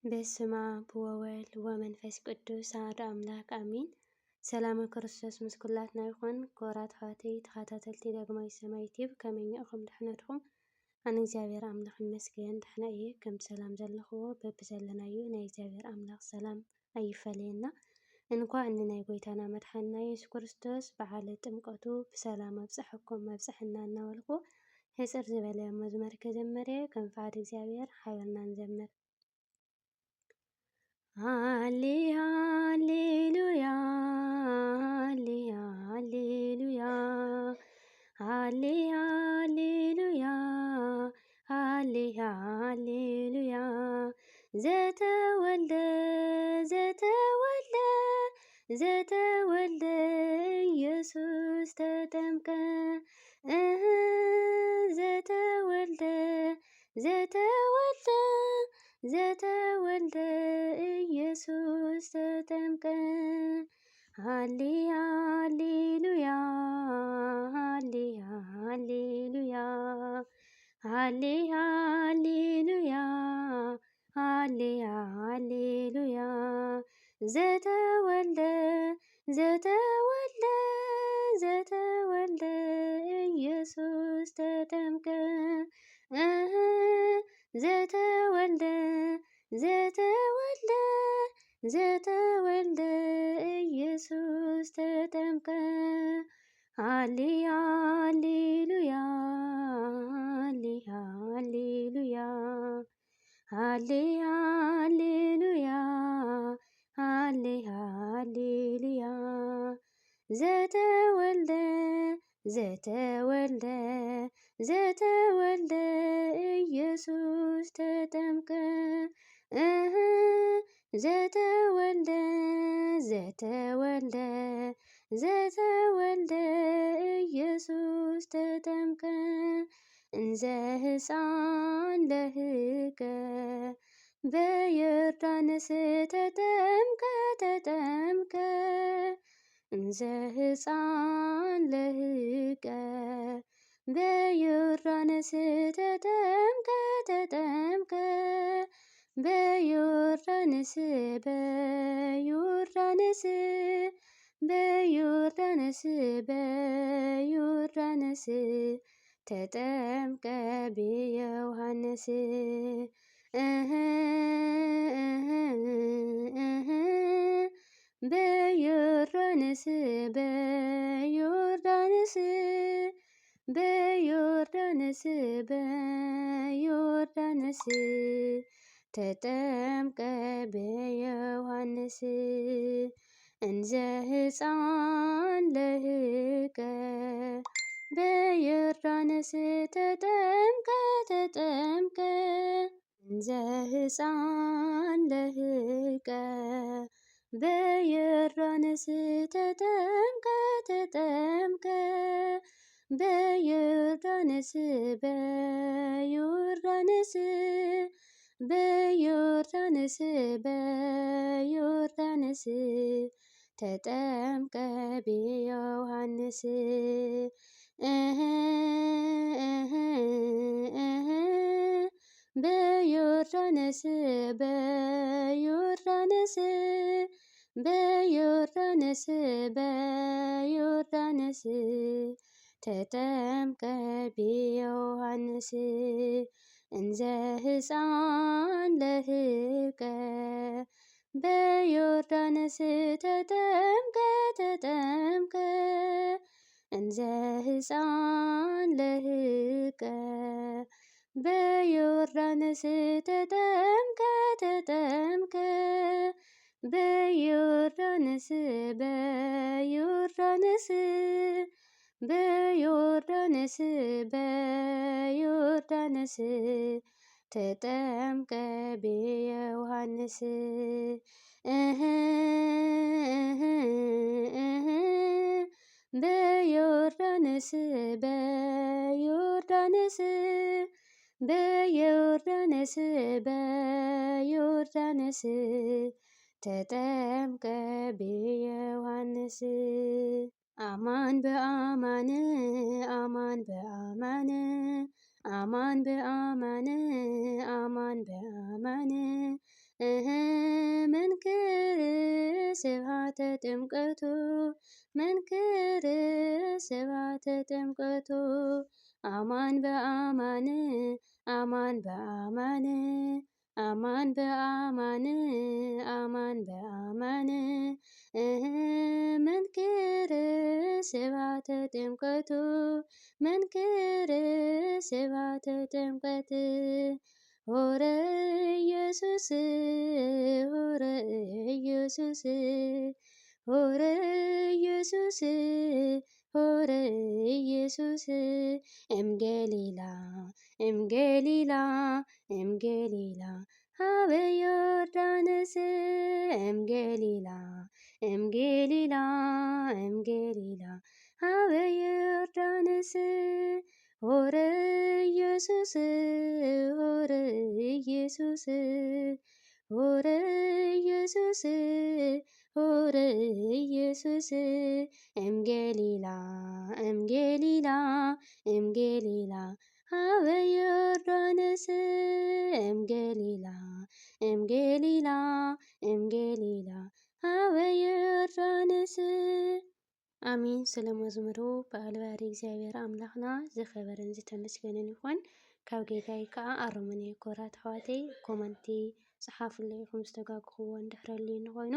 በስመ አብ ወወልድ ወመንፈስ ቅዱስ አሐዱ አምላክ አሜን። ሰላም ክርስቶስ ምስ ኩላትና ይኹን። ክቡራት ኣሕዋተይ ተኸታተልቲ ዳግማዊ ሰማይ ቲዩብ ከመይ ኢኹም ድሕና ዲኹም? ኣነ እግዚኣብሔር ኣምላኽ ይመስገን ድሕና እየ። ከም ሰላም ዘለኽዎ በብዘለናዩ ናይ እግዚኣብሔር ኣምላኽ ሰላም ኣይፈለየና። እንኳዕ ንናይ ጎይታና መድሓኒና ኢየሱስ ክርስቶስ በዓለ ጥምቀቱ ብሰላም ኣብፅሐኩም ኣብፅሕና እናበልኩ ሕፅር ዝበለ መዝሙር ከዘመረ ከም ፍቃድ እግዚኣብሔር ሓቢርና ንዘምር። ሃሌ ሃሌሉያ ሃሌ ሃሌሉያ ሃሌ ሃሌሉያ ሃሌ ሃሌሉያ ዘተወልደ ዘተወልደ ዘተወልደ ኢየሱስ ተጠምቀ ዘተወልደ ዘተወልደ ዘተወልደ ኢየሱስ ተጠምቀ ሃሌ ሃሌሉያ ሃሌ ሃሌሉያ ሃሌ ሃሌሉያ ሃሌ ሃሌሉያ ዘተወልደ ዘተወልደ ዘተወልደ ኢየሱስ ተጠምቀ ዘተወልደ ዘተወልደ ዘተወልደ ኢየሱስ ተጠምቀ ሃሌ ሃሌሉያ ሃሌ ሃሌሉያ ሃሌ ሃሌሉያ ሃሌ ሃሌሉያ ዘተወልደ ዘተወልደ ዘተወልደ ኢየሱስ ተጠምቀ ዘተወልደ ዘተወልደ ዘተወልደ ኢየሱስ ተጠምቀ እንዘ ሕፃን ለህቀ በዮርዳኖስ ተጠምቀ ተጠምቀ እንዘ ሕፃን ለህቀ በዮርዳኖስ ተጠምቀ ተጠምቀ በዮርዳኖስ በዮርዳኖስ በዮርዳኖስ በዮርዳኖስ ተጠምቀ በዮሐንስ በዮርዳኖስ በዮርዳኖስ በዮርዳኖስ በዮርዳኖስ ተጠምቀ በዮሐንስ እንዘ ሕፃን ለህቀ በዮርዳኖስ ተጠምቀ ተጠምቀ እንዘ ሕፃን ለህቀ በዮርዳኖስ ተጠምቀ ተጠምቀ በዮርዳኖስ በዮርዳኖስ በዮርዳኖስ በዮርዳኖስ ተጠምቀ በዮሐንስ በዮርዳኖስ በዮርዳኖስ በዮርዳኖስ በዮርዳኖስ ተጠምቀ በዮሐንስ እንዘ ሕፃን ለህቀ በዮርዳኖስ ተጠምቀ ተጠምቀ እንዘ ሕፃን ለህቀ በዮርዳኖስ ተጠምቀ ተጠምቀ በዮርዳኖስ በዮርዳኖስ በዮርዳኖስ በዮርዳኖስ ተጠምቀ በዮሐንስ በዮርዳኖስ በዮርዳኖስ በዮርዳኖስ በዮርዳኖስ ተጠምቀ በዮሐንስ አማን በአማን አማን በአማን አማን በአማን አማን በአማን ስብሃተ ጥምቀቱ መንክር ስብሃተ ጥምቀቱ አማን በአማን አማን በአማን አማን በአማን አማን በአማን መንክር ስብሃተ ጥምቀቱ መንክር ስብሃተ ጥምቀት ሆረ ኢየሱስ ሆረ ኢየሱስ ሆረ ኢየሱስ ሆረ ኢየሱስ እምገሊላ እምገሊላ እምገሊላ ሀበ ዮርዳኖስ እምገሊላ እምገሊላ እምገሊላ ሀበ ዮርዳኖስ ሆረ ኢየሱስ ሆረ ኢየሱስ ሆረ ኢየሱስ ሆረ ኢየሱስ እምገሊላ እምገሊላ እምገሊላ ሀበ ዮርዳኖስ እምገሊላ እምገሊላ እምገሊላ ሀበ ዮርዳኖስ አሚን። ስለ መዝሙሩ ብኣልባሪ እግዚኣብሔር ኣምላኽና ዝኸበረን ዝተመስገነን ይኹን። ካብ ጌጋይ ከዓ ኣረመኔ ኮራት ኣሕዋተይ ኮመንቲ ፀሓፉለይ ኢኹም ዝተጋግኽዎ እንድሕረልዩ ኮይኑ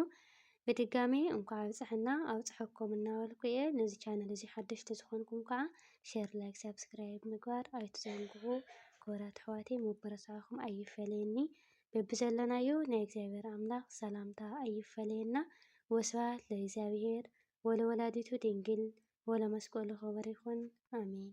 ብድጋሚ እንኳዕ ኣብፅሕና ኣብፅሐኩም እናበልኩ እየ። ነዚ ቻነል እዚ ሓደሽቲ ዝኾንኩም ከዓ ሼር፣ ላይክ፣ ሰብስክራይብ ምግባር ኣይትዘንግዑ። ኮራት ኣሕዋተይ መበረታዕኹም ኣይፈለየኒ። በብዘለናዮ ናይ እግዚኣብሔር ኣምላኽ ሰላምታ ኣይፈለየና። ወስብሐት ለእግዚአብሔር ወለወላዲቱ ድንግል ወለመስቀሉ ክቡር ይኹን። አሜን።